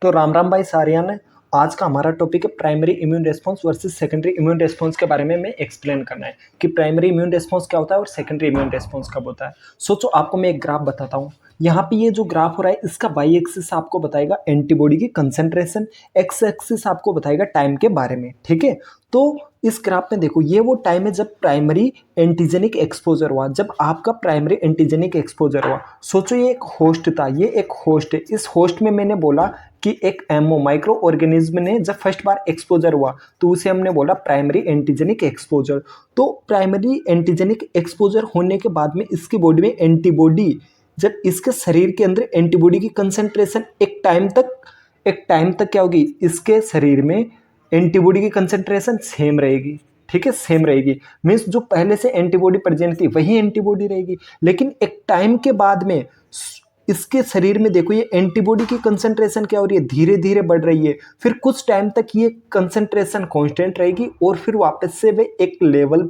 तो राम राम भाई सारियान। आज का हमारा टॉपिक है primary immune response versus secondary immune response के बारे में मैं एक्सप्लेन करना है कि प्राइमरी इम्यून रेस्पॉन्स क्या होता है और सेकेंडरी इम्यून रेस्पॉन्स कब होता है। सोचो आपको मैं एक ग्राफ बताता हूँ। यहाँ पे ये जो ग्राफ हो रहा है इसका वाई एक्सिस आपको बताएगा एंटीबॉडी की कंसंट्रेशन, एक्स एक्सिस आपको बताएगा टाइम के बारे में। ठीक है, तो इस ग्राफ में देखो ये वो टाइम है जब प्राइमरी एंटीजेनिक एक्सपोजर हुआ, जब आपका प्राइमरी एंटीजेनिक एक्सपोजर हुआ। सोचो ये एक होस्ट था, ये एक होस्ट है। इस होस्ट में मैंने बोला कि एक एमओ माइक्रो ऑर्गेनिज्म ने जब फर्स्ट बार एक्सपोजर हुआ तो उसे हमने बोला प्राइमरी एंटीजेनिक एक्सपोजर। तो प्राइमरी एंटीजेनिक एक्सपोजर होने के बाद में इसकी बॉडी में एंटीबॉडी, जब इसके शरीर के अंदर एंटीबॉडी की कंसंट्रेशन एक टाइम तक क्या होगी, इसके शरीर में एंटीबॉडी की कंसंट्रेशन सेम रहेगी। ठीक है, सेम रहेगी, मीन्स जो पहले से एंटीबॉडी प्रेजेंट थी वही एंटीबॉडी रहेगी। लेकिन एक टाइम के बाद में इसके शरीर में देखो ये एंटीबॉडी की कंसंट्रेशन क्या हो रही है, धीरे धीरे बढ़ रही है। फिर कुछ टाइम तक ये कंसंट्रेशन कांस्टेंट रहेगी और फिर वापस से वे एक लेवल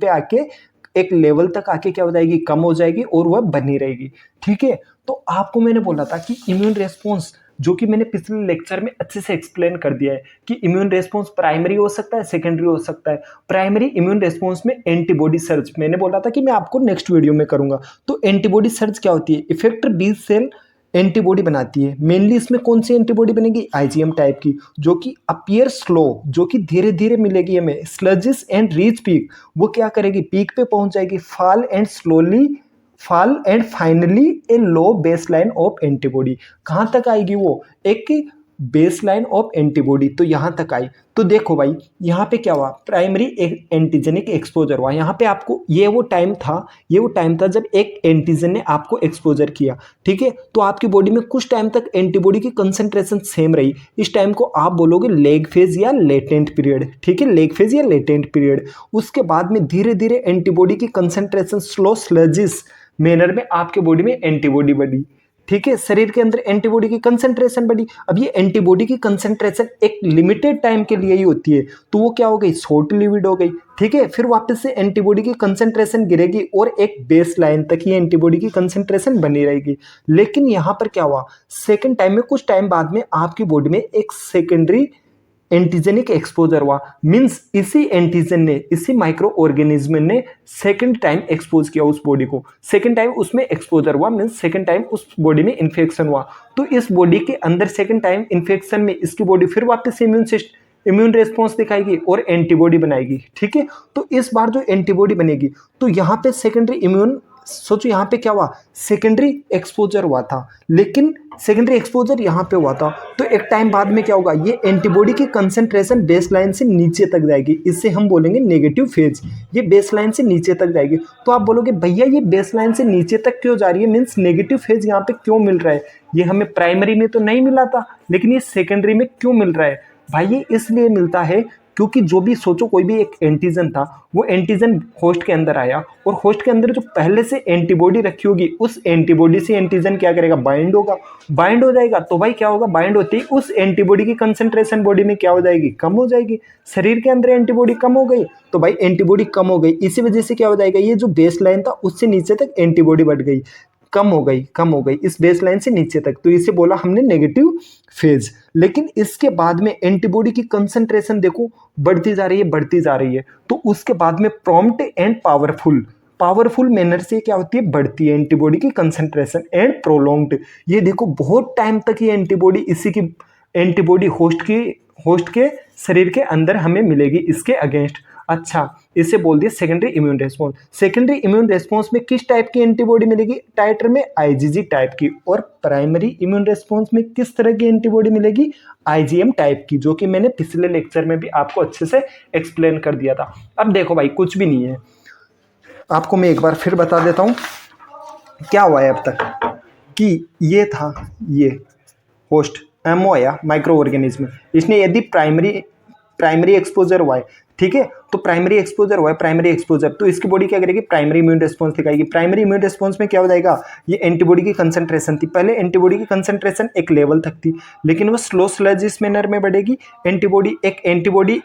तक आके क्या हो जाएगी, कम हो जाएगी और वह बनी रहेगी। ठीक है, तो आपको मैंने बोला था कि इम्यून रेस्पॉन्स, जो कि मैंने पिछले लेक्चर में अच्छे से एक्सप्लेन कर दिया है कि इम्यून रेस्पॉन्स प्राइमरी हो सकता है, सेकेंडरी हो सकता है। प्राइमरी इम्यून रेस्पॉन्स में एंटीबॉडी सर्च मैंने बोला था कि मैं आपको नेक्स्ट वीडियो में करूंगा। तो एंटीबॉडी सर्च क्या होती है, इफेक्टर बी सेल एंटीबॉडी बनाती है। मेनली इसमें कौन सी एंटीबॉडी बनेगी, आईजीएम टाइप की, जो कि अपीयर स्लो, जो कि धीरे धीरे मिलेगी हमें। स्लजिस एंड रीच पीक, वो क्या करेगी, पीक पे पहुंच जाएगी। Fall and finally A low base line of antibody. कहाँ तक आएगी वो, एक बेस लाइन ऑफ एंटीबॉडी, तो यहाँ तक आई। तो देखो भाई यहाँ पे क्या हुआ, प्राइमरी एंटीजेनिक एक्सपोजर हुआ। यहाँ पे आपको ये वो टाइम था जब एक एंटीजन ने आपको एक्सपोजर किया। ठीक है, तो आपकी बॉडी में कुछ टाइम तक एंटीबॉडी की कंसंट्रेशन सेम रही। इस टाइम को आप बोलोगे लेग फेज या लेटेंट पीरियड। ठीक है, लेग फेज या लेटेंट पीरियड। उसके बाद में धीरे धीरे एंटीबॉडी की कंसंट्रेशन स्लो स्लजिस मैनर में आपके बॉडी में एंटीबॉडी बढ़ी। ठीक है, शरीर के अंदर एंटीबॉडी की कंसंट्रेशन बढ़ी। अब ये एंटीबॉडी की कंसंट्रेशन एक लिमिटेड टाइम के लिए ही होती है, तो वो क्या हो गई, शॉर्ट लिविड हो गई। ठीक है, फिर वापस से एंटीबॉडी की कंसंट्रेशन गिरेगी और एक बेस लाइन तक ही एंटीबॉडी की कंसंट्रेशन बनी रहेगी। लेकिन यहाँ पर क्या हुआ, सेकेंड टाइम में कुछ टाइम बाद में आपकी बॉडी में एक सेकेंडरी एंटीजेनिक एक्सपोजर हुआ। मींस इसी एंटीजन ने, इसी माइक्रो ऑर्गेनिज्म ने सेकंड टाइम एक्सपोज किया उस बॉडी को, सेकंड टाइम उसमें एक्सपोजर हुआ, मींस सेकंड टाइम उस बॉडी में इन्फेक्शन हुआ। तो इस बॉडी के अंदर सेकंड टाइम इन्फेक्शन में इसकी बॉडी फिर वापस से इम्यून रेस्पॉन्स दिखाएगी और एंटीबॉडी बनाएगी। ठीक है, तो इस बार जो एंटीबॉडी बनेगी तो यहाँ पे सेकेंडरी इम्यून, सोचो यहाँ पे क्या हुआ, सेकेंडरी एक्सपोजर हुआ था। लेकिन सेकेंडरी एक्सपोजर यहाँ पे हुआ था, तो एक टाइम बाद में क्या होगा, ये एंटीबॉडी की कंसंट्रेशन बेसलाइन से नीचे तक जाएगी। इससे हम बोलेंगे नेगेटिव फेज। ये बेसलाइन से नीचे तक जाएगी। तो आप बोलोगे भैया ये बेसलाइन से नीचे तक क्यों जा रही है, मीन्स नेगेटिव फेज यहाँ पे क्यों मिल रहा है, ये हमें प्राइमरी में तो नहीं मिला था लेकिन ये सेकेंडरी में क्यों मिल रहा है। भाई ये इसलिए मिलता है क्योंकि जो भी, सोचो कोई भी एक एंटीजन था, वो एंटीजन होस्ट के अंदर आया और होस्ट के अंदर जो पहले से एंटीबॉडी रखी होगी उस एंटीबॉडी से एंटीजन क्या करेगा, बाइंड होगा, बाइंड हो जाएगा। तो भाई क्या होगा, बाइंड होते ही उस एंटीबॉडी की कंसंट्रेशन बॉडी में क्या हो जाएगी, कम हो जाएगी। शरीर के अंदर एंटीबॉडी कम हो गई तो भाई एंटीबॉडी कम हो गई, इसी वजह से क्या हो जाएगा, ये जो बेस लाइन था उससे नीचे तक एंटीबॉडी बढ़ गई, कम हो गई इस बेस लाइन से नीचे तक, तो इसे बोला हमने नेगेटिव फेज। लेकिन इसके बाद में एंटीबॉडी की कंसंट्रेशन देखो बढ़ती जा रही है। तो उसके बाद में प्रॉम्प्ट एंड पावरफुल मैनर से क्या होती है, बढ़ती है एंटीबॉडी की कंसंट्रेशन एंड प्रोलॉन्ग्ड। ये देखो बहुत टाइम तक ये एंटीबॉडी, इसी की एंटीबॉडी होस्ट के शरीर के अंदर हमें मिलेगी इसके अगेंस्ट। अच्छा, इसे बोल दिया secondary immune response. Secondary immune response में किस टाइप की एंटीबॉडी मिलेगी, टाइटर में आईजीजी टाइप की। और प्राइमरी इम्यून रेस्पॉन्स में किस तरह की एंटीबॉडी मिलेगी, आईजीएम टाइप की, जो कि मैंने पिछले लेक्चर में भी आपको अच्छे से एक्सप्लेन कर दिया था। अब देखो भाई कुछ भी नहीं है, आपको मैं एक बार फिर बता देता हूँ क्या हुआ है अब तक। कि ये था, ये होस्ट एमओ या माइक्रो ऑर्गेनिज्म, इसने यदि प्राइमरी एक्सपोजर हुआ है, ठीक है, तो प्राइमरी एक्सपोजर तो इसकी बॉडी क्या करेगी, प्राइमरी इम्यून रेस्पॉन्स दिखाएगी। प्राइमरी इम्यून रेस्पॉन्स में क्या हो जाएगा, ये एंटीबॉडी की कंसंट्रेशन थी, पहले एंटीबॉडी की कंसंट्रेशन एक लेवल तक थी, लेकिन वो स्लो स्लजिस मैनर में बढ़ेगी। एंटीबॉडी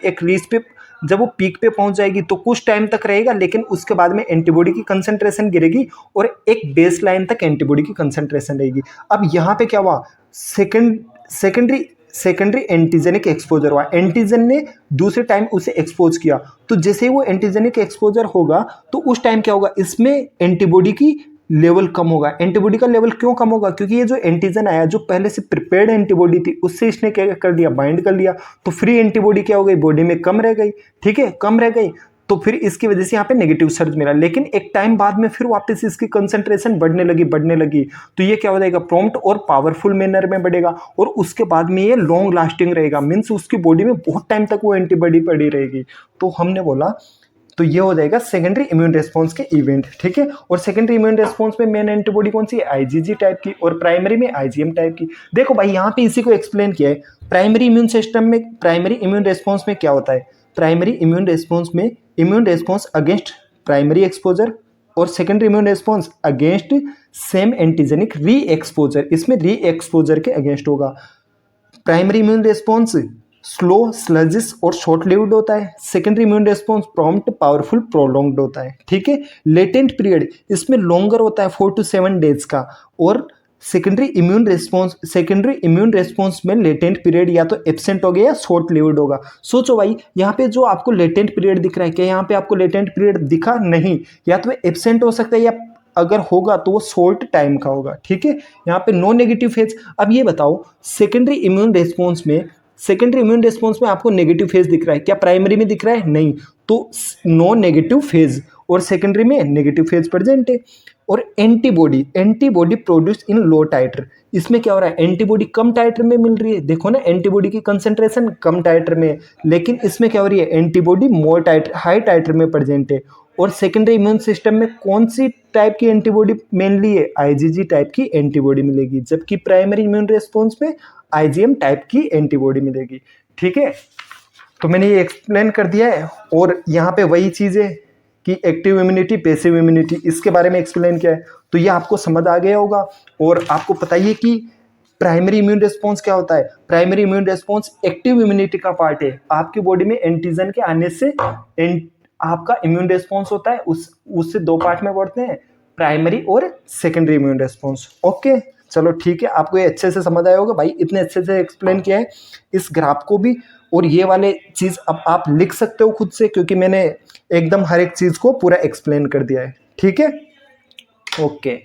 एक रीच पे, जब वो पीक पे पहुंच जाएगी तो कुछ टाइम तक रहेगा, लेकिन उसके बाद में एंटीबॉडी की कंसंट्रेशन गिरेगी और एक बेस लाइन तक एंटीबॉडी की कंसंट्रेशन रहेगी। अब यहाँ पे क्या हुआ, सेकेंडरी सेकेंडरी एंटीजेनिक एक्सपोजर हुआ, एंटीजन ने दूसरे टाइम उसे एक्सपोज किया, तो जैसे ही वो एंटीजेनिक एक्सपोजर होगा तो उस टाइम क्या होगा, इसमें एंटीबॉडी की लेवल कम होगा। एंटीबॉडी का लेवल क्यों कम होगा, क्योंकि ये जो एंटीजन आया जो पहले से प्रिपेयर्ड एंटीबॉडी थी उससे इसने क्या कर दिया, बाइंड कर लिया, तो फ्री एंटीबॉडी क्या हो गई, बॉडी में कम रह गई, ठीक है, कम रह गई, तो फिर इसकी वजह से यहाँ पे नेगेटिव सर्ज मिला। लेकिन एक टाइम बाद में फिर वापस इसकी कंसंट्रेशन बढ़ने लगी, तो ये क्या हो जाएगा, प्रॉम्प्ट और पावरफुल मैनर में बढ़ेगा, और उसके बाद में ये लॉन्ग लास्टिंग रहेगा, मीन्स उसकी बॉडी में बहुत टाइम तक वो एंटीबॉडी पड़ी रहेगी। तो हमने बोला तो ये हो जाएगा सेकेंडरी इम्यून रिस्पॉन्स के इवेंट, ठीक है। और सेकेंडरी इम्यून रिस्पॉन्स में मेन एंटीबॉडी कौन सी है, आईजीजी टाइप की, और प्राइमरी में आईजीएम टाइप की। देखो भाई यहाँ पे इसी को एक्सप्लेन किया है। प्राइमरी इम्यून सिस्टम में, प्राइमरी इम्यून रिस्पॉन्स में क्या होता है, प्राइमरी इम्यून रिस्पॉन्स में immune response against primary exposure, और secondary immune response against same antigenic री एक्सपोजर, इसमें री एक्सपोजर के अगेंस्ट होगा। प्राइमरी इम्यून रिस्पॉन्स स्लो, स्लजिस और शॉर्ट लिव्ड होता है। Secondary immune response prompt, powerful, prolonged होता है, ठीक है। लेटेंट पीरियड इसमें लॉन्गर होता है 4 to 7 डेज का, और सेकेंडरी इम्यून रिस्पॉन्स में लेटेंट पीरियड या तो एब्सेंट हो गया या शॉर्ट लिव्ड होगा। सोचो भाई यहाँ पे जो आपको लेटेंट पीरियड दिख रहा है, क्या यहाँ पे आपको लेटेंट पीरियड दिखा, नहीं, या तो एब्सेंट हो सकता है या अगर होगा तो वो शॉर्ट टाइम का होगा, ठीक है। यहाँ पे नो नेगेटिव फेज। अब ये बताओ सेकेंडरी इम्यून रिस्पॉन्स में आपको नेगेटिव फेज दिख रहा है, क्या प्राइमरी में दिख रहा है, नहीं, तो नो नेगेटिव फेज, और सेकेंडरी में नेगेटिव फेज प्रेजेंट है। और एंटीबॉडी प्रोड्यूस इन लो टाइटर, इसमें क्या हो रहा है, एंटीबॉडी कम टाइटर में मिल रही है, देखो ना एंटीबॉडी की कंसंट्रेशन कम टाइटर में, लेकिन इसमें क्या हो रही है, एंटीबॉडी मोर टाइटर, हाई टाइटर में प्रेजेंट है। और सेकेंडरी इम्यून सिस्टम में कौन सी टाइप की एंटीबॉडी मेनली है, आईजीजी टाइप की एंटीबॉडी मिलेगी, जबकि प्राइमरी इम्यून रिस्पॉन्स में आईजीएम टाइप की एंटीबॉडी मिलेगी, ठीक है। तो मैंने ये एक्सप्लेन कर दिया है, और यहाँ पे वही चीज़ है कि एक्टिव इम्यूनिटी, पैसिव इम्यूनिटी, इसके बारे में एक्सप्लेन किया है, तो ये आपको समझ आ गया होगा। और आपको पता ही है कि प्राइमरी इम्यून रिस्पॉन्स क्या होता है, primary immune response active immunity का पार्ट है। आपकी बॉडी में एंटीजन के आने से आपका इम्यून रिस्पॉन्स होता है, उससे दो पार्ट में बढ़ते हैं, प्राइमरी और सेकेंडरी इम्यून रिस्पॉन्स। ओके, चलो ठीक है, आपको ये अच्छे से समझ आया होगा भाई, इतने अच्छे से एक्सप्लेन किया है इस ग्राफ को भी। और ये वाले चीज़ अब आप लिख सकते हो खुद से, क्योंकि मैंने एकदम हर एक चीज़ को पूरा एक्सप्लेन कर दिया है, ठीक है। ओके।